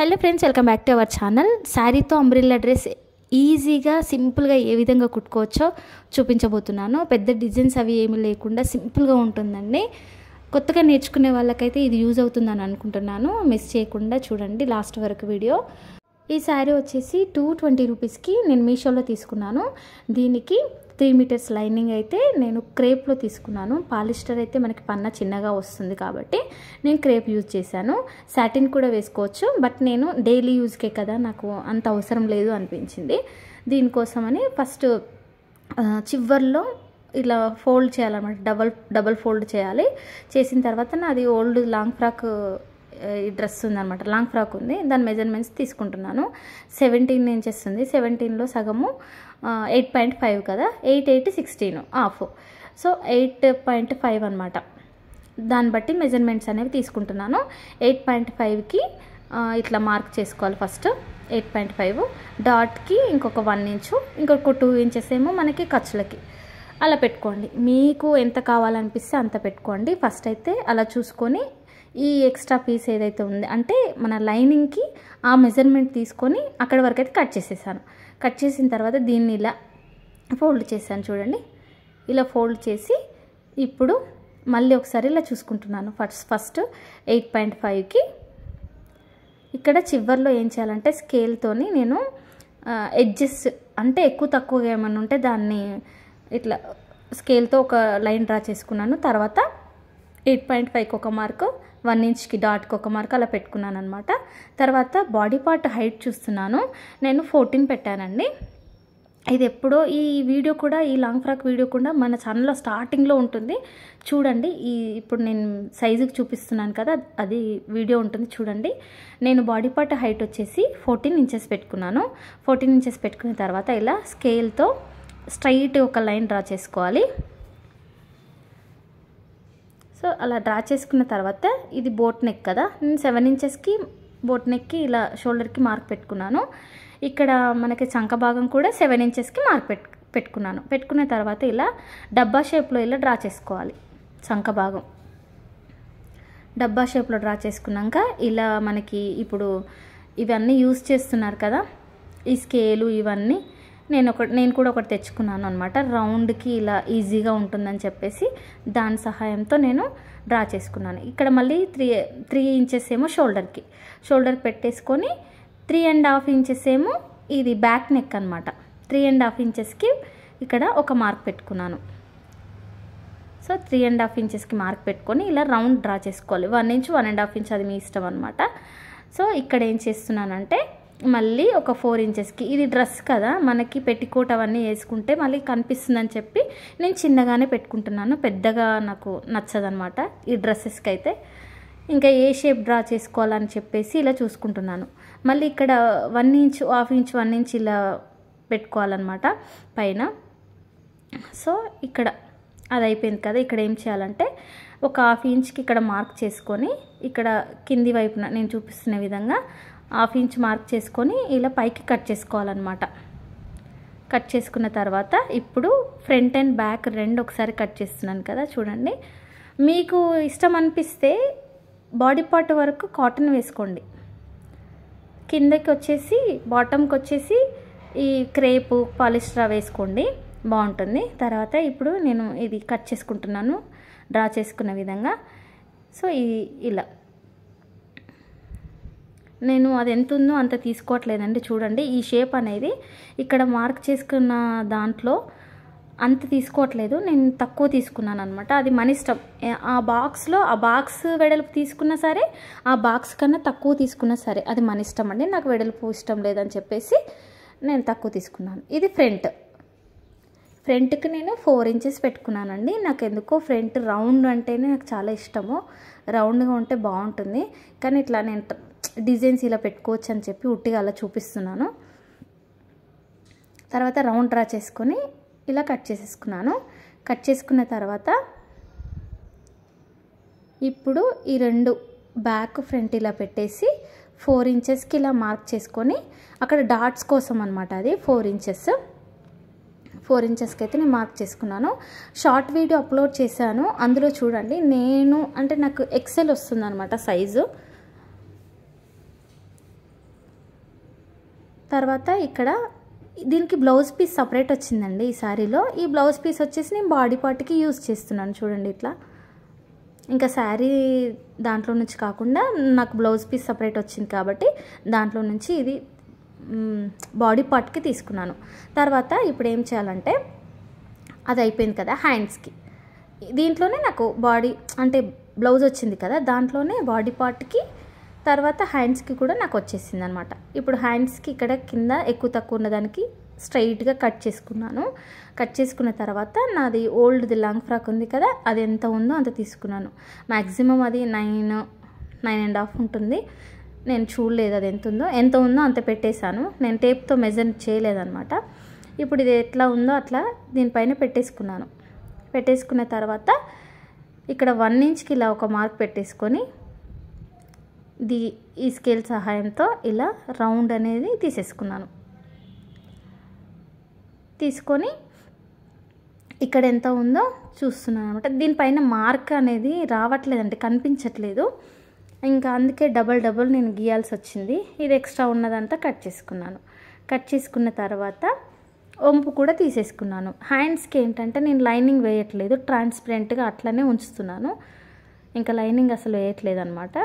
Hello friends, welcome back to our channel. శారీతో umbrella dress ఈజీగా సింపుల్గా ఏ విధంగా కుట్టుకోవచ్చో చూపించబోతున్నాను. పెద్ద డిజైన్స్ అవి ఏమీ లేకుండా సింపుల్గా ఉంటుందండి. కొత్తగా నేర్చుకునే వాళ్ళకైతే ఇది యూజ్ అవుతుందని అనుకుంటున్నాను. మిస్ చేయకుండా చూడండి లాస్ట్ వరకు వీడియో. ఈ శారీ వచ్చేసి 220 రూపీస్కి నేను మీషోలో తీసుకున్నాను. దీనికి 3 మీటర్స్ లైనింగ్ అయితే నేను క్రేప్లో తీసుకున్నాను. పాలిస్టర్ అయితే మనకి పన్న చిన్నగా వస్తుంది కాబట్టి నేను క్రేప్ యూజ్ చేశాను. సాటిన్ కూడా వేసుకోవచ్చు, బట్ నేను డైలీ యూజ్కే కదా, నాకు అంత అవసరం లేదు అనిపించింది. దీనికోసమని ఫస్ట్ చివర్లో ఇలా ఫోల్డ్ చేయాలన్నమాట. డబల్ ఫోల్డ్ చేయాలి. చేసిన తర్వాత నాది ఓల్డ్ లాంగ్ ఫ్రాక్ ఈ డ్రెస్ ఉందన్నమాట. లాంగ్ ఫ్రాక్ ఉంది, దాని మెజర్మెంట్స్ తీసుకుంటున్నాను. 17 ఇంచెస్ ఉంది. 17లో సగము 8.5 కదా, 8, 8, 16 హాఫ్. సో 8.5 అనమాట. దాన్ని బట్టి మెజర్మెంట్స్ అనేవి తీసుకుంటున్నాను. 8.5కి ఇట్లా మార్క్ చేసుకోవాలి. ఫస్ట్ 8.5 డాట్కి ఇంకొక 1 ఇంచు, ఇంకొక 2 ఇంచెస్ ఏమో మనకి ఖర్చులకి అలా పెట్టుకోండి. మీకు ఎంత కావాలనిపిస్తే అంత పెట్టుకోండి. ఫస్ట్ అయితే అలా చూసుకొని ఈ ఎక్స్ట్రా పీస్ ఏదైతే ఉంది అంటే మన లైనింగ్కి ఆ మెజర్మెంట్ తీసుకొని అక్కడి వరకు అయితే కట్ చేసేసాను. కట్ చేసిన తర్వాత దీన్ని ఇలా ఫోల్డ్ చేశాను చూడండి. ఇలా ఫోల్డ్ చేసి ఇప్పుడు మళ్ళీ ఒకసారి ఇలా చూసుకుంటున్నాను. ఫస్ట్ 8.5కి ఇక్కడ చివర్లో ఏం చేయాలంటే స్కేల్తోని నేను ఎడ్జెస్ అంటే ఎక్కువ తక్కువగా ఏమైనా ఉంటే దాన్ని ఇట్లా స్కేల్తో ఒక లైన్ డ్రా చేసుకున్నాను. తర్వాత 8.5కి ఒక మార్కు, 1 ఇంచ్కి డాట్కి ఒక మార్క్ అలా పెట్టుకున్నాను అనమాట. తర్వాత బాడీ పార్ట్ హైట్ చూస్తున్నాను. నేను 14 పెట్టానండి. ఇది ఎప్పుడో ఈ వీడియో కూడా, ఈ లాంగ్ ఫ్రాక్ వీడియో కూడా మన ఛానల్లో స్టార్టింగ్లో ఉంటుంది చూడండి. ఇప్పుడు నేను సైజుకి చూపిస్తున్నాను కదా, అది వీడియో ఉంటుంది చూడండి. నేను బాడీ పార్ట్ హైట్ వచ్చేసి 14 ఇంచెస్ పెట్టుకున్నాను. 14 ఇంచెస్ పెట్టుకున్న తర్వాత ఇలా స్కేల్తో స్ట్రైట్ ఒక లైన్ డ్రా చేసుకోవాలి. సో అలా డ్రా చేసుకున్న తర్వాత ఇది బోట్ నెక్ కదా, నేను 7 ఇంచెస్కి బోట్ నెక్కి ఇలా షోల్డర్కి మార్క్ పెట్టుకున్నాను. ఇక్కడ మనకి చంక భాగం కూడా 7 ఇంచెస్కి మార్క్ పెట్టుకున్నాను. పెట్టుకున్న తర్వాత ఇలా డబ్బా షేప్లో ఇలా డ్రా చేసుకోవాలి. చంక భాగం డబ్బా షేప్లో డ్రా చేసుకున్నాక ఇలా మనకి ఇప్పుడు ఇవన్నీ యూజ్ చేస్తున్నారు కదా, ఈ స్కేలు ఇవన్నీ నేను కూడా ఒకటి తెచ్చుకున్నాను అనమాట. రౌండ్కి ఇలా ఈజీగా ఉంటుందని చెప్పేసి దాని సహాయంతో నేను డ్రా చేసుకున్నాను. ఇక్కడ మళ్ళీ 3 ఇంచెస్ ఏమో షోల్డర్కి పెట్టేసుకొని 3.5 ఇంచెస్ ఏమో ఇది బ్యాక్ నెక్ అనమాట. 3.5 ఇంచెస్కి ఇక్కడ ఒక మార్క్ పెట్టుకున్నాను. సో 3.5 ఇంచెస్కి మార్క్ పెట్టుకొని ఇలా రౌండ్ డ్రా చేసుకోవాలి. 1 ఇంచ్ 1.5 ఇంచ్ అది మీ ఇష్టం అనమాట. సో ఇక్కడ ఏం చేస్తున్నానంటే మళ్ళీ ఒక 4 ఇంచెస్కి, ఇది డ్రెస్ కదా మనకి పెట్టికోట్ అవన్నీ వేసుకుంటే మళ్ళీ కనిపిస్తుందని చెప్పి నేను చిన్నగానే పెట్టుకుంటున్నాను. పెద్దగా నాకు నచ్చదనమాట ఈ డ్రెస్సెస్కి అయితే. ఇంకా ఏ షేప్ డ్రా చేసుకోవాలని చెప్పేసి ఇలా చూసుకుంటున్నాను. మళ్ళీ ఇక్కడ 1 ఇంచ్, హాఫ్ ఇంచ్, 1 ఇంచ్ ఇలా పెట్టుకోవాలన్నమాట పైన. సో ఇక్కడ అది అయిపోయింది కదా. ఇక్కడ ఏం చేయాలంటే ఒక హాఫ్ ఇంచ్కి ఇక్కడ మార్క్ చేసుకొని ఇక్కడ కింది వైపున నేను చూపిస్తున్న విధంగా హాఫ్ ఇంచ్ మార్క్ చేసుకొని ఇలా పైకి కట్ చేసుకోవాలన్నమాట. కట్ చేసుకున్న తర్వాత ఇప్పుడు ఫ్రంట్ అండ్ బ్యాక్ రెండు ఒకసారి కట్ చేస్తున్నాను కదా చూడండి. మీకు ఇష్టం అనిపిస్తే బాడీ పార్ట్ వరకు కాటన్ వేసుకోండి, కిందకి వచ్చేసి బాటమ్కి వచ్చేసి ఈ క్రేపు పాలిస్టర్ వేసుకోండి, బాగుంటుంది. తర్వాత ఇప్పుడు నేను ఇది కట్ చేసుకుంటున్నాను డ్రా చేసుకున్న విధంగా. సో ఇలా నేను అది ఎంత ఉందో అంత తీసుకోవట్లేదండి చూడండి. ఈ షేప్ అనేది ఇక్కడ మార్క్ చేసుకున్న దాంట్లో అంత తీసుకోవట్లేదు, నేను తక్కువ తీసుకున్నాను అనమాట. అది మన ఇష్టం. ఆ బాక్స్ వెడల్పు తీసుకున్నా సరే, ఆ బాక్స్ కన్నా తక్కువ తీసుకున్నా సరే, అది మన ఇష్టం అండి. నాకు వెడల్పు ఇష్టం లేదని చెప్పేసి నేను తక్కువ తీసుకున్నాను. ఇది ఫ్రంట్కి నేను 4 ఇంచెస్ పెట్టుకున్నానండి. నాకు ఎందుకో ఫ్రంట్ రౌండ్ అంటేనే నాకు చాలా ఇష్టము. రౌండ్గా ఉంటే బాగుంటుంది, కానీ ఇట్లా నేను డిజైన్స్ ఇలా పెట్టుకోవచ్చు అని చెప్పి ఉట్టిగా అలా చూపిస్తున్నాను. తర్వాత రౌండ్ డ్రా చేసుకొని ఇలా కట్ చేసేసుకున్నాను. కట్ చేసుకున్న తర్వాత ఇప్పుడు ఈ రెండు బ్యాక్ ఫ్రంట్ ఇలా పెట్టేసి 4 ఇంచెస్కి ఇలా మార్క్ చేసుకొని అక్కడ డాట్స్ కోసం అనమాట. అది 4 ఇంచెస్కి అయితే నేను మార్క్ చేసుకున్నాను. షార్ట్ వీడియో అప్లోడ్ చేశాను, అందులో చూడండి. నాకు ఎక్సెల్ వస్తుంది అనమాట సైజు. తర్వాత ఇక్కడ దీనికి బ్లౌజ్ పీస్ సపరేట్ వచ్చిందండి ఈ శారీలో. ఈ బ్లౌజ్ పీస్ వచ్చేసి నేను బాడీ పార్ట్కి యూజ్ చేస్తున్నాను చూడండి ఇట్లా. ఇంకా శారీ దాంట్లో నుంచి కాకుండా నాకు బ్లౌజ్ పీస్ సపరేట్ వచ్చింది కాబట్టి దాంట్లో నుంచి ఇది బాడీ పార్ట్కి తీసుకున్నాను. తర్వాత ఇప్పుడు ఏం చేయాలంటే అది అయిపోయింది కదా, హ్యాండ్స్కి దీంట్లోనే నాకు బాడీ అంటే బ్లౌజ్ వచ్చింది కదా, దాంట్లోనే బాడీ పార్ట్కి తర్వాత హ్యాండ్స్కి కూడా నాకు వచ్చేసింది అనమాట. ఇప్పుడు హ్యాండ్స్కి ఇక్కడ కింద ఎక్కువ తక్కువ ఉన్నదానికి స్ట్రైట్గా కట్ చేసుకున్నాను. కట్ చేసుకున్న తర్వాత నాది ఓల్డ్ది లాంగ్ ఫ్రాక్ ఉంది కదా, అది ఎంత ఉందో అంత తీసుకున్నాను. మ్యాక్సిమం అది 9.5 ఉంటుంది. నేను చూడలేదు అది ఎంత ఉందో అంత పెట్టేశాను. నేను టేప్తో మెజర్ చేయలేదన్నమాట. ఇప్పుడు ఇది ఎట్లా ఉందో అట్లా దీనిపైన పెట్టేసుకున్నాను. పెట్టేసుకున్న తర్వాత ఇక్కడ 1 ఇంచ్కి ఇలా ఒక మార్క్ పెట్టేసుకొని ఈ స్కేల్ సహాయంతో ఇలా రౌండ్ అనేది తీసేసుకున్నాను. తీసుకొని ఇక్కడ ఎంత ఉందో చూస్తున్నాను అనమాట. దీనిపైన మార్క్ అనేది రావట్లేదంటే కనిపించట్లేదు. ఇంకా అందుకే డబల్ నేను గీయాల్సి వచ్చింది. ఇది ఎక్స్ట్రా ఉన్నదంతా కట్ చేసుకున్నాను. కట్ చేసుకున్న తర్వాత వంపు కూడా తీసేసుకున్నాను. హ్యాండ్స్కి ఏంటంటే నేను లైనింగ్ వేయట్లేదు, ట్రాన్స్పరెంట్గా అట్లనే ఉంచుతున్నాను. ఇంకా లైనింగ్ అసలు వేయట్లేదు అనమాట.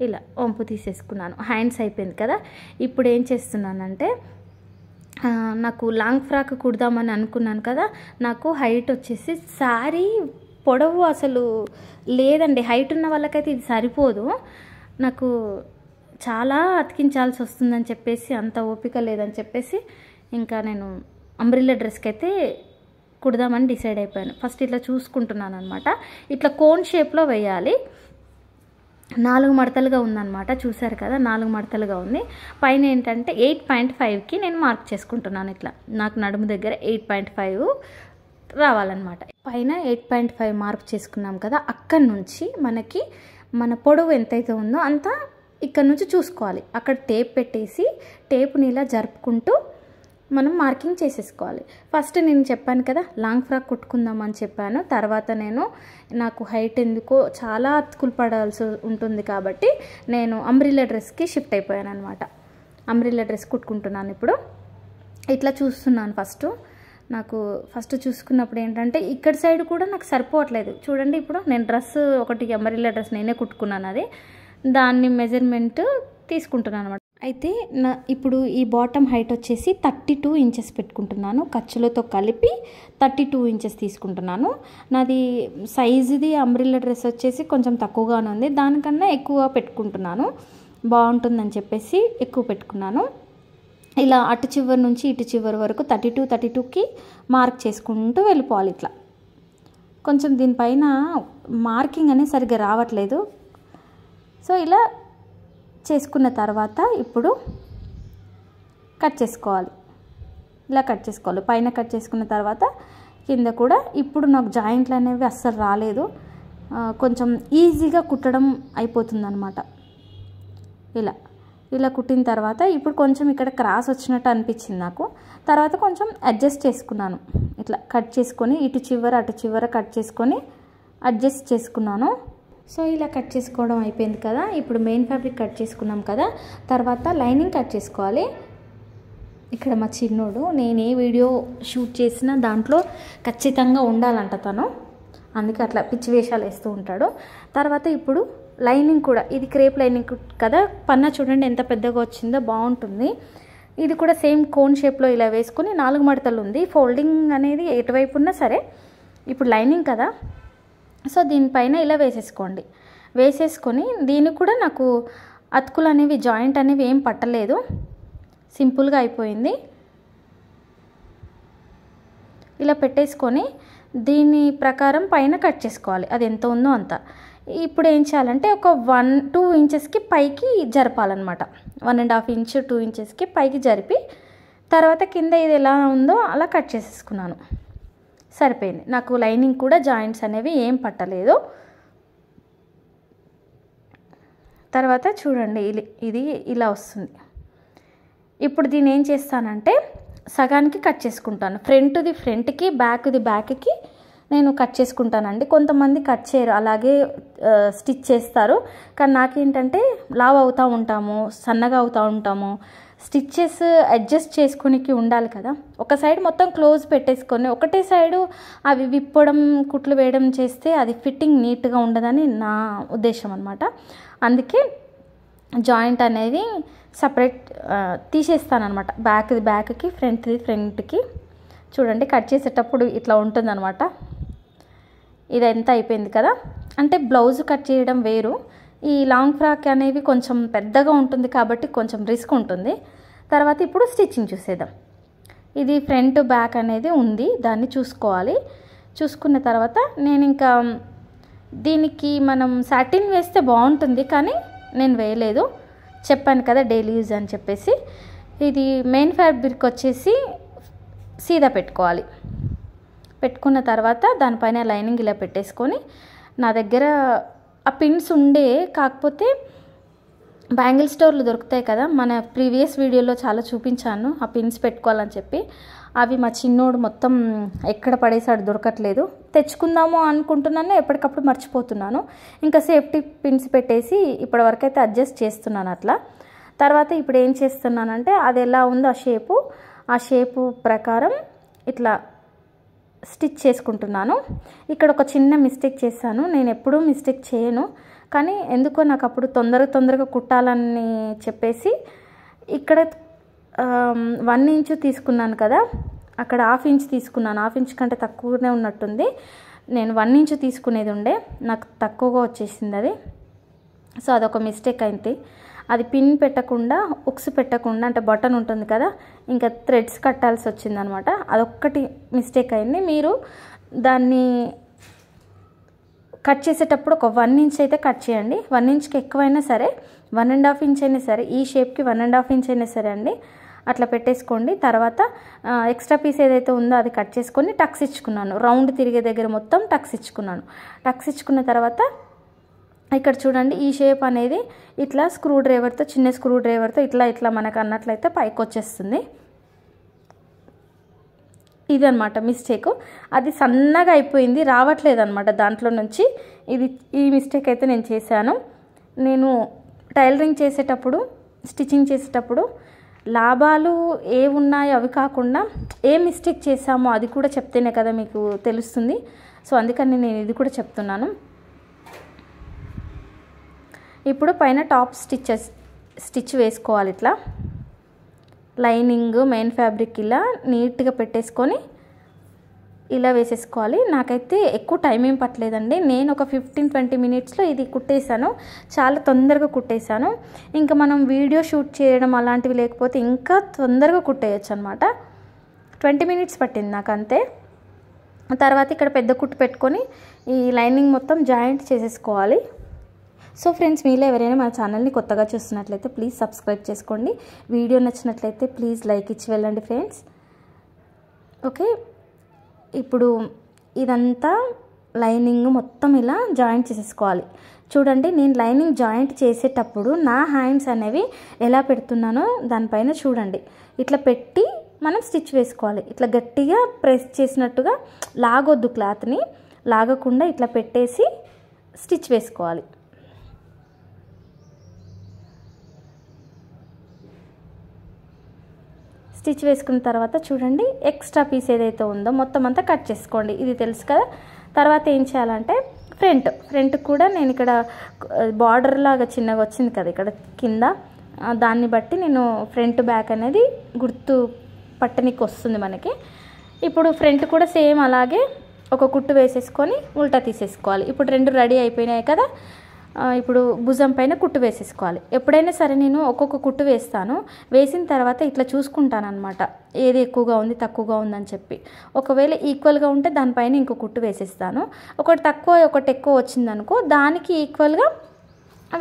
ఇలా వంపు తీసేసుకున్నాను. హ్యాండ్స్ అయిపోయింది కదా. ఇప్పుడు ఏం చేస్తున్నానంటే నాకు లాంగ్ ఫ్రాక్ కుడదామని అనుకున్నాను కదా, నాకు హైట్ వచ్చేసి శారీ పొడవు అసలు లేదండి. హైట్ ఉన్న వాళ్ళకైతే ఇది సరిపోదు. నాకు చాలా అతికించాల్సి వస్తుందని చెప్పేసి అంత ఓపిక లేదని చెప్పేసి ఇంకా నేను అంబ్రిల్లా డ్రెస్కి అయితే కుడదామని డిసైడ్ అయిపోయాను. ఫస్ట్ ఇట్లా చూసుకుంటున్నాను అనమాట. ఇట్లా కోన్ షేప్లో వేయాలి. 4 మడతలుగా ఉందన్నమాట. చూసారు కదా, 4 మడతలుగా ఉంది. పైన ఏంటంటే 8.5కి నేను మార్క్ చేసుకుంటున్నాను. ఇట్లా నాకు నడుము దగ్గర 8.5 రావాలన్నమాట. పైన 8.5 మార్క్ చేసుకున్నాం కదా, అక్కడి నుంచి మనకి మన పొడవు ఎంతైతే ఉందో అంతా ఇక్కడ నుంచి చూసుకోవాలి. అక్కడ టేప్ పెట్టేసి టేప్ని ఇలా జరుపుకుంటూ మనం మార్కింగ్ చేసేసుకోవాలి. ఫస్ట్ నేను చెప్పాను కదా లాంగ్ ఫ్రాక్ కుట్టుకుందామని చెప్పాను. తర్వాత నాకు హైట్ ఎందుకో చాలా అతుకులు పడాల్సి ఉంటుంది కాబట్టి నేను అంబ్రిల్లా డ్రెస్కి షిఫ్ట్ అయిపోయాను అనమాట. అంబ్రిల్లా డ్రెస్ కుట్టుకుంటున్నాను ఇప్పుడు. ఇట్లా చూస్తున్నాను నాకు ఫస్ట్ చూసుకున్నప్పుడు ఏంటంటే ఇక్కడ సైడ్ కూడా నాకు సరిపోవట్లేదు. చూడండి, ఇప్పుడు నేను డ్రెస్ ఒకటి అంబ్రిల్లా డ్రెస్ నేనే కుట్టుకున్నాను. అది దాన్ని మెజర్మెంట్ తీసుకుంటున్నాను అనమాట. అయితే ఇప్పుడు ఈ బాటమ్ హైట్ వచ్చేసి 32 ఇంచెస్ పెట్టుకుంటున్నాను. ఖర్చులతో కలిపి 32 ఇంచెస్ తీసుకుంటున్నాను. నాది సైజుది అంబ్రిల్లా డ్రెస్ వచ్చేసి కొంచెం తక్కువగానే ఉంది. దానికన్నా ఎక్కువ పెట్టుకుంటున్నాను, బాగుంటుందని చెప్పేసి ఎక్కువ పెట్టుకున్నాను. ఇలా అటు చివరి నుంచి ఇటు చివరి వరకు 32కి మార్క్ చేసుకుంటూ వెళ్ళిపోవాలి. ఇట్లా కొంచెం దీనిపైన మార్కింగ్ అనేది సరిగ్గా రావట్లేదు. సో ఇలా చేసుకున్న తర్వాత ఇప్పుడు కట్ చేసుకోవాలి. ఇలా కట్ చేసుకోవాలి. పైన కట్ చేసుకున్న తర్వాత కింద కూడా ఇప్పుడు నాకు జాయింట్లు అనేవి అస్సలు రాలేదు. కొంచెం ఈజీగా కుట్టడం అయిపోతుంది అనమాట. ఇలా కుట్టిన తర్వాత ఇప్పుడు కొంచెం ఇక్కడ క్రాస్ వచ్చినట్టు అనిపించింది నాకు. తర్వాత కొంచెం అడ్జస్ట్ చేసుకున్నాను. ఇట్లా కట్ చేసుకొని ఇటు చివర అటు చివర కట్ చేసుకొని అడ్జస్ట్ చేసుకున్నాను. సో ఇలా కట్ చేసుకోవడం అయిపోయింది కదా. ఇప్పుడు మెయిన్ ఫ్యాబ్రిక్ కట్ చేసుకున్నాం కదా, తర్వాత లైనింగ్ కట్ చేసుకోవాలి. ఇక్కడ మా చిన్నోడు నేను ఏ వీడియో షూట్ చేసినా దాంట్లో ఖచ్చితంగా ఉండాలంట తను, అందుకే అట్లా పిచ్చి వేషాలు వేస్తూ ఉంటాడు. తర్వాత ఇప్పుడు లైనింగ్ కూడా, ఇది క్రేప్ లైనింగ్ కదా, పన్నా చూడండి ఎంత పెద్దగా వచ్చిందో, బాగుంటుంది. ఇది కూడా సేమ్ కోన్ షేప్లో ఇలా వేసుకొని 4 మడతలు ఉంది. ఫోల్డింగ్ అనేది ఎటువైపు ఉన్నా సరే. ఇప్పుడు లైనింగ్ కదా, సో దీనిపైన ఇలా వేసేసుకోండి. వేసేసుకొని దీనికి కూడా నాకు అతుకులు అనేవి జాయింట్ అనేవి ఏం పట్టలేదు, సింపుల్గా అయిపోయింది. ఇలా పెట్టేసుకొని దీని ప్రకారం పైన కట్ చేసుకోవాలి, అది ఎంత ఉందో అంత. ఇప్పుడు ఏం చేయాలంటే ఒక 1-2 ఇంచెస్కి పైకి జరపాలన్నమాట. 1.5 ఇంచ్ 2 ఇంచెస్కి పైకి జరిపి తర్వాత కింద ఇది ఎలా ఉందో అలా కట్ చేసేసుకున్నాను. సరిపోయింది. నాకు లైనింగ్ కూడా జాయింట్స్ అనేవి ఏం పట్టలేదు. తర్వాత చూడండి ఇది ఇలా వస్తుంది. ఇప్పుడు దీన్ని ఏం చేస్తానంటే సగానికి కట్ చేసుకుంటాను. ఫ్రంట్ది ఫ్రంట్కి, బ్యాక్ది బ్యాక్కి నేను కట్ చేసుకుంటానండి. కొంతమంది కట్ చేయరు, అలాగే స్టిచ్ చేస్తారు. కానీ నాకేంటంటే లావ్ అవుతూ ఉంటాము, సన్నగా అవుతూ ఉంటాము, స్టిచ్చెస్ అడ్జస్ట్ చేసుకునికి ఉండాలి కదా. ఒక సైడ్ మొత్తం క్లోజ్ పెట్టేసుకొని ఒకటే సైడు అవి విప్పడం కుట్లు వేయడం చేస్తే అది ఫిట్టింగ్ నీట్గా ఉండదని నా ఉద్దేశం అనమాట. అందుకే జాయింట్ అనేది సపరేట్ తీసేస్తానమాట. బ్యాక్కి ఫ్రంట్కి చూడండి. కట్ చేసేటప్పుడు ఇట్లా ఉంటుందన్నమాట. ఇదంతా అయిపోయింది కదా. అంటే బ్లౌజ్ కట్ చేయడం వేరు, ఈ లాంగ్ ఫ్రాక్ అనేవి కొంచెం పెద్దగా ఉంటుంది కాబట్టి కొంచెం రిస్క్ ఉంటుంది. తర్వాత ఇప్పుడు స్టిచ్చింగ్ చూసేద్దాం. ఇది ఫ్రంట్ బ్యాక్ అనేది ఉంది, దాన్ని చూసుకోవాలి. చూసుకున్న తర్వాత నేను ఇంకా దీనికి మనం సాటిన్ వేస్తే బాగుంటుంది, కానీ నేను వేయలేదు. చెప్పాను కదా డైలీ యూజ్ అని చెప్పేసి. ఇది మెయిన్ ఫ్యాబ్రిక్ వచ్చేసి సీదా పెట్టుకోవాలి. పెట్టుకున్న తర్వాత దానిపైన లైనింగ్ ఇలా పెట్టేసుకొని, నా దగ్గర ఆ పిన్స్ ఉండే, కాకపోతే బ్యాంగిల్ స్టోర్లు దొరుకుతాయి కదా, మన ప్రీవియస్ వీడియోలో చాలా చూపించాను ఆ పిన్స్ పెట్టుకోవాలని చెప్పి. అవి మా చిన్నోడు మొత్తం ఎక్కడ పడేసాడు, దొరకట్లేదు. తెచ్చుకుందాము అనుకుంటున్నాను, ఎప్పటికప్పుడు మర్చిపోతున్నాను. ఇంకా సేఫ్టీ పిన్స్ పెట్టేసి ఇప్పటివరకు అయితే అడ్జస్ట్ చేస్తున్నాను అట్లా. తర్వాత ఇప్పుడు ఏం చేస్తున్నానంటే అది ఎలా ఉందో ఆ షేపు ప్రకారం ఇట్లా స్టిచ్ చేసుకుంటున్నాను. ఇక్కడ ఒక చిన్న మిస్టేక్ చేశాను. నేను ఎప్పుడూ మిస్టేక్ చేయను, కానీ ఎందుకో నాకు అప్పుడు తొందరగా కుట్టాలని చెప్పేసి ఇక్కడ 1 ఇంచ్ తీసుకున్నాను కదా, అక్కడ 1/2 ఇంచ్ తీసుకున్నాను. 1/2 ఇంచ్ కంటే తక్కువనే ఉన్నట్టుంది. నేను 1 ఇంచ్ తీసుకునేది ఉండే, నాకు తక్కువగా వచ్చేసింది అది. సో అదొక మిస్టేక్ అయింది. అది పిన్ పెట్టకుండా, ఉక్స్ పెట్టకుండా, అంటే బటన్ ఉంటుంది కదా, ఇంకా థ్రెడ్స్ కట్టాల్సి వచ్చిందనమాట. అదొక్కటి మిస్టేక్ అయింది. మీరు దాన్ని కట్ చేసేటప్పుడు ఒక 1 ఇంచ్ అయితే కట్ చేయండి. 1 ఇంచ్కి ఎక్కువైనా సరే, 1.5 ఇంచ్ అయినా సరే, ఈ షేప్కి 1.5 ఇంచ్ అయినా సరే అండి, అట్లా పెట్టేసుకోండి. తర్వాత ఎక్స్ట్రా పీస్ ఏదైతే ఉందో అది కట్ చేసుకొని టక్స్ ఇచ్చుకున్నాను. రౌండ్ తిరిగే దగ్గర మొత్తం టక్స్ ఇచ్చుకున్నాను. టక్స్ ఇచ్చుకున్న తర్వాత ఇక్కడ చూడండి, ఈ షేప్ అనేది ఇట్లా చిన్న స్క్రూ డ్రైవర్తో ఇట్లా మనకు అన్నట్లయితే పైకి వచ్చేస్తుంది. ఇదన్నమాట మిస్టేక్. అది సన్నగా అయిపోయింది, రావట్లేదు అనమాట దాంట్లో నుంచి. ఈ మిస్టేక్ అయితే నేను చేశాను. నేను టైలరింగ్ చేసేటప్పుడు, స్టిచ్చింగ్ చేసేటప్పుడు లాభాలు ఏ ఉన్నాయో అవి కాకుండా ఏ మిస్టేక్ చేశామో అది కూడా చెప్తేనే కదా మీకు తెలుస్తుంది. సో అందుకని నేను ఇది కూడా చెప్తున్నాను. ఇప్పుడు పైన టాప్ స్టిచ్ వేసుకోవాలి. ఇట్లా లైనింగ్ మెయిన్ ఫ్యాబ్రిక్ ఇలా నీట్గా పెట్టేసుకొని ఇలా వేసేసుకోవాలి. నాకైతే ఎక్కువ టైం ఏం పట్టలేదండి. నేను ఒక 15-20 మినిట్స్లో ఇది కుట్టేశాను. చాలా తొందరగా కుట్టేశాను. ఇంకా మనం వీడియో షూట్ చేయడం అలాంటివి లేకపోతే ఇంకా తొందరగా కుట్టేయచ్చు అనమాట. 20 మినిట్స్ పట్టింది నాకు అంతే. తర్వాత ఇక్కడ పెద్ద కుట్టు పెట్టుకొని ఈ లైనింగ్ మొత్తం జాయింట్ చేసేసుకోవాలి. సో ఫ్రెండ్స్, మీలో ఎవరైనా మన ఛానల్ని కొత్తగా చూస్తున్నట్లయితే ప్లీజ్ సబ్స్క్రైబ్ చేసుకోండి. వీడియో నచ్చినట్లయితే ప్లీజ్ లైక్ ఇచ్చి వెళ్ళండి ఫ్రెండ్స్. ఓకే, ఇప్పుడు ఇదంతా లైనింగ్ మొత్తం ఇలా జాయింట్ చేసేసుకోవాలి. చూడండి, నేను లైనింగ్ జాయింట్ చేసేటప్పుడు నా హ్యాండ్స్ అనేవి ఎలా పెడుతున్నానో దానిపైన చూడండి. ఇట్లా పెట్టి మనం స్టిచ్ వేసుకోవాలి. ఇట్లా గట్టిగా ప్రెస్ చేసినట్టుగా లాగొద్దు, క్లాత్ని లాగకుండా ఇట్లా పెట్టేసి స్టిచ్ వేసుకోవాలి. స్టిచ్ వేసుకున్న తర్వాత చూడండి, ఎక్స్ట్రా పీస్ ఏదైతే ఉందో మొత్తం అంతా కట్ చేసుకోండి. ఇది తెలుసు కదా. తర్వాత ఏం చేయాలంటే ఫ్రంట్ కూడా నేను ఇక్కడ బార్డర్ లాగా చిన్నగా వచ్చింది కదా ఇక్కడ కింద, దాన్ని బట్టి నేను ఫ్రంట్ బ్యాక్ అనేది గుర్తు పట్టనికి వస్తుంది మనకి. ఇప్పుడు ఫ్రంట్ కూడా సేమ్ అలాగే ఒక కుట్టు వేసేసుకొని ఉల్టా తీసేసుకోవాలి. ఇప్పుడు 2 రెడీ అయిపోయినాయి కదా. ఇప్పుడు భుజం పైన కుట్టు వేసేసుకోవాలి. ఎప్పుడైనా సరే నేను ఒక్కొక్క కుట్టు వేస్తాను. వేసిన తర్వాత ఇట్లా చూసుకుంటాను అనమాట, ఏది ఎక్కువగా ఉంది తక్కువగా ఉందని చెప్పి. ఒకవేళ ఈక్వల్గా ఉంటే దానిపైన ఇంకో కుట్టు వేసేస్తాను. ఒకటి తక్కువ ఒకటి ఎక్కువ వచ్చిందనుకో, దానికి ఈక్వల్గా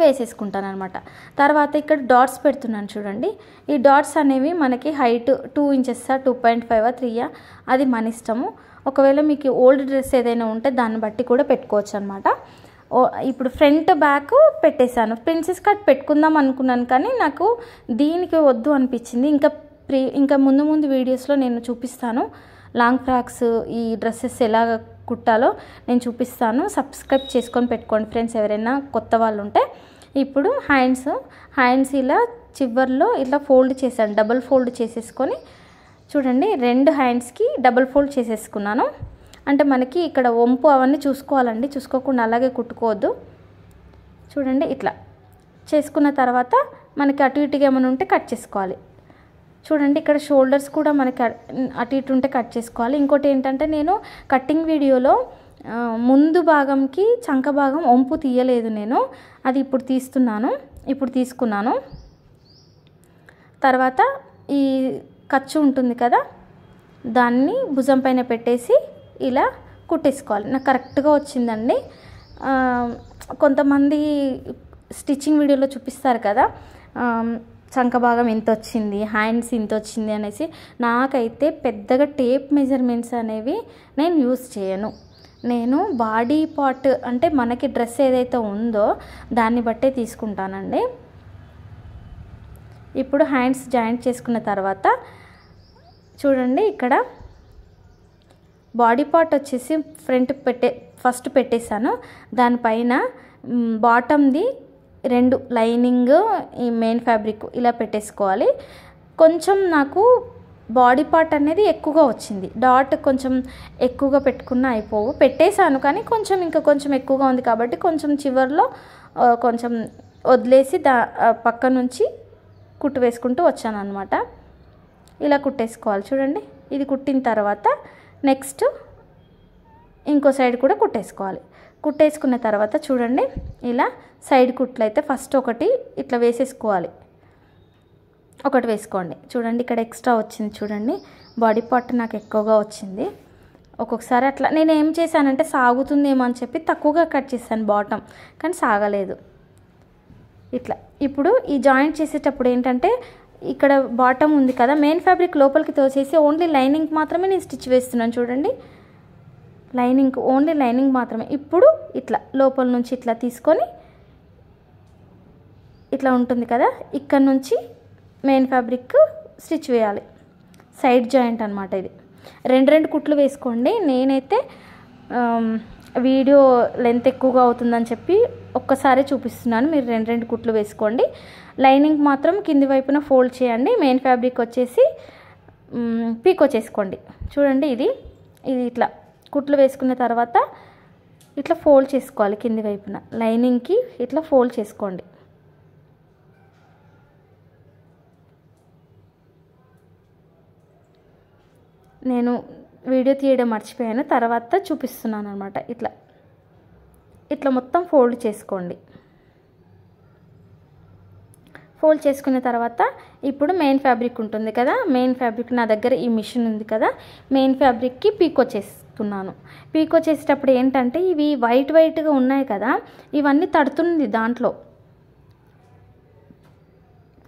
వేసేసుకుంటాను అనమాట. తర్వాత ఇక్కడ డాట్స్ పెడుతున్నాను చూడండి. ఈ డాట్స్ అనేవి మనకి హైట్ 2 ఇంచెస్ 2.5 3 అది మన ఇష్టము. ఒకవేళ మీకు ఓల్డ్ డ్రెస్ ఏదైనా ఉంటే దాన్ని బట్టి కూడా పెట్టుకోవచ్చు అనమాట. ఇప్పుడు ఫ్రంట్ బ్యాక్ పెట్టేశాను. ప్రిన్సెస్ కట్ పెట్టుకుందాం అనుకున్నాను, కానీ నాకు దీనికి వద్దు అనిపించింది. ఇంకా ముందు వీడియోస్లో నేను చూపిస్తాను లాంగ్ ఫ్రాక్స్ ఈ డ్రెస్సెస్ ఎలా కుట్టాలో నేను చూపిస్తాను. సబ్స్క్రైబ్ చేసుకొని పెట్టుకోండి ఫ్రెండ్స్ ఎవరైనా కొత్త వాళ్ళు ఉంటే. ఇప్పుడు హ్యాండ్స్ ఇలా చివర్లో ఇట్లా ఫోల్డ్ చేశాను, డబుల్ ఫోల్డ్ చేసేసుకొని చూడండి 2 హ్యాండ్స్కి డబుల్ ఫోల్డ్ చేసేసుకున్నాను. అంటే మనకి ఇక్కడ వంపు అవన్నీ చూసుకోవాలండి, చూసుకోకుండా అలాగే కుట్టుకోవద్దు. చూడండి ఇట్లా చేసుకున్న తర్వాత మనకి అటు ఇటుగా ఏమైనా ఉంటే కట్ చేసుకోవాలి. చూడండి ఇక్కడ షోల్డర్స్ కూడా మనకి అటు ఇటు ఉంటే కట్ చేసుకోవాలి. ఇంకోటి ఏంటంటే నేను కటింగ్ వీడియోలో ముందు భాగంకి చంక భాగం వంపు తీయలేదు నేను, అది ఇప్పుడు తీసుకున్నాను. తర్వాత ఈ ఖర్చు ఉంటుంది కదా, దాన్ని భుజం పైన పెట్టేసి ఇలా కుట్టేసుకోవాలి. నాకు కరెక్ట్గా వచ్చిందండి. కొంతమంది స్టిచ్చింగ్ వీడియోలో చూపిస్తారు కదా, చంక భాగం ఇంత వచ్చింది, హ్యాండ్స్ ఇంత వచ్చింది అనేసి. నాకైతే పెద్దగా టేప్ మెజర్మెంట్స్ అనేవి నేను యూస్ చేయను. నేను బాడీ పార్ట్ అంటే మనకి డ్రెస్ ఏదైతే ఉందో దాన్ని బట్టే తీసుకుంటానండి. ఇప్పుడు హ్యాండ్స్ జాయింట్ చేసుకున్న తర్వాత చూడండి ఇక్కడ బాడీ పార్ట్ వచ్చేసి ఫస్ట్ పెట్టేశాను. దానిపైన బాటమ్ది 2 లైనింగ్, ఈ మెయిన్ ఫ్యాబ్రిక్ ఇలా పెట్టేసుకోవాలి. కొంచెం నాకు బాడీ పార్ట్ అనేది ఎక్కువగా వచ్చింది, డాట్ కొంచెం ఎక్కువగా పెట్టుకున్నా అయిపోవు. పెట్టేశాను కానీ కొంచెం ఎక్కువగా ఉంది కాబట్టి కొంచెం చివర్లో కొంచెం వదిలేసి పక్క నుంచి కుట్టు వేసుకుంటూ వచ్చాను అనమాట. ఇలా కుట్టేసుకోవాలి. చూడండి ఇది కుట్టిన తర్వాత నెక్స్ట్ ఇంకో సైడ్ కూడా కుట్టేసుకోవాలి. కుట్టేసుకున్న తర్వాత చూడండి ఇలా సైడ్ కుట్లు అయితే ఫస్ట్ ఒకటి ఇట్లా వేసేసుకోవాలి, ఒకటి వేసుకోండి. చూడండి ఇక్కడ ఎక్స్ట్రా వచ్చింది, చూడండి బాడీ పార్ట్ నాకు ఎక్కువగా వచ్చింది. ఒక్కొక్కసారి అట్లా నేను ఏం చేశానంటే సాగుతుందేమో అని చెప్పి తక్కువగా కట్ చేశాను బాటమ్, కానీ సాగలేదు. ఇట్లా ఇప్పుడు ఈ జాయింట్ చేసేటప్పుడు ఏంటంటే ఇక్కడ బాటమ్ ఉంది కదా, మెయిన్ ఫ్యాబ్రిక్ లోపలికి తోసేసి ఓన్లీ లైనింగ్ మాత్రమే నేను స్టిచ్ వేస్తున్నాను. చూడండి ఓన్లీ లైనింగ్ మాత్రమే. ఇప్పుడు ఇట్లా లోపల నుంచి ఇట్లా తీసుకొని ఇట్లా ఉంటుంది కదా, ఇక్కడ నుంచి మెయిన్ ఫ్యాబ్రిక్ స్టిచ్ వేయాలి. సైడ్ జాయింట్ అనమాట ఇది. 2 కుట్లు వేసుకోండి. నేనైతే వీడియో లెంత్ ఎక్కువగా అవుతుందని చెప్పి ఒక్కసారి చూపిస్తున్నాను. మీరు 2 కుట్లు వేసుకోండి. లైనింగ్ మాత్రం కింది వైపున ఫోల్డ్ చేయండి. మెయిన్ ఫ్యాబ్రిక్ వచ్చేసి పీకో చేసుకోండి. చూడండి ఇది ఇట్లా కుట్లు వేసుకున్న తర్వాత ఇట్లా ఫోల్డ్ చేసుకోవాలి కింది వైపున, లైనింగ్కి ఇట్లా ఫోల్డ్ చేసుకోండి. నేను వీడియో తీయడం మర్చిపోయాను, తర్వాత చూపిస్తున్నాను అనమాట. ఇట్లా మొత్తం ఫోల్డ్ చేసుకోండి. ఫోల్డ్ చేసుకున్న తర్వాత ఇప్పుడు మెయిన్ ఫ్యాబ్రిక్ ఉంటుంది కదా, మెయిన్ ఫ్యాబ్రిక్ నా దగ్గర ఈ మిషన్ ఉంది కదా, మెయిన్ ఫ్యాబ్రిక్కి పీకో చేస్తున్నాను. పీకో చేసేటప్పుడు ఏంటంటే ఇవి వైట్గా ఉన్నాయి కదా, ఇవన్నీ తడుతుంది దాంట్లో,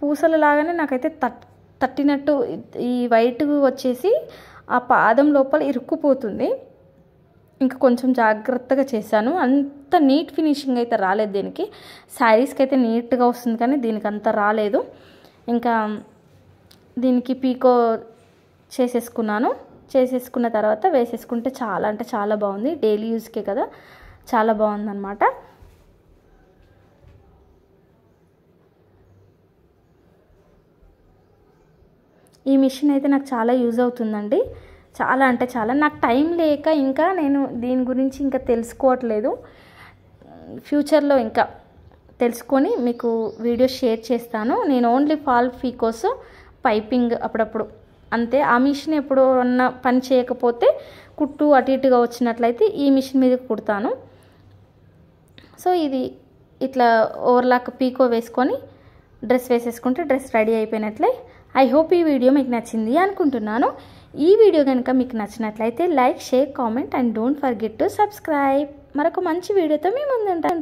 పూసల లాగానే నాకైతే తట్టినట్టు ఈ వైట్ వచ్చేసి ఆ పాదం లోపల ఇరుక్కుపోతుంది. ఇంకా కొంచెం జాగ్రత్తగా చేశాను. అంత నీట్ ఫినిషింగ్ అయితే రాలేదు దీనికి. శారీస్కి అయితే నీట్గా వస్తుంది కానీ దీనికి అంత రాలేదు. ఇంకా దీనికి పీకో చేసేసుకున్న తర్వాత వేసేసుకుంటే చాలా అంటే చాలా బాగుంది. డైలీ యూస్కే కదా, చాలా బాగుందన్నమాట. ఈ మిషన్ అయితే నాకు చాలా యూజ్ అవుతుందండి. చాలా అంటే చాలా. నాకు టైం లేక ఇంకా నేను దీని గురించి ఇంకా తెలుసుకోవట్లేదు. ఫ్యూచర్లో ఇంకా తెలుసుకొని మీకు వీడియో షేర్ చేస్తాను. నేను ఓన్లీ ఫాల్ పీకోస్, పైపింగ్ అప్పుడప్పుడు అంతే. ఆ మిషన్ ఎప్పుడన్నా పని చేయకపోతే కుట్టు అటు ఇటుగా వచ్చినట్లయితే ఈ మిషన్ మీద కుడతాను. సో ఇది ఇట్లా ఓవర్లాక్ పీకో వేసుకొని డ్రెస్ వేసేసుకుంటే డ్రెస్ రెడీ అయిపోయినట్లే. ఐ హోప్ ఈ వీడియో మీకు నచ్చింది అనుకుంటున్నాను. ఈ వీడియో కనుక మీకు నచ్చినట్లయితే like, share, comment and don't forget to subscribe. మరొక మంచి వీడియోతో మీ ముందు ఉంటాను.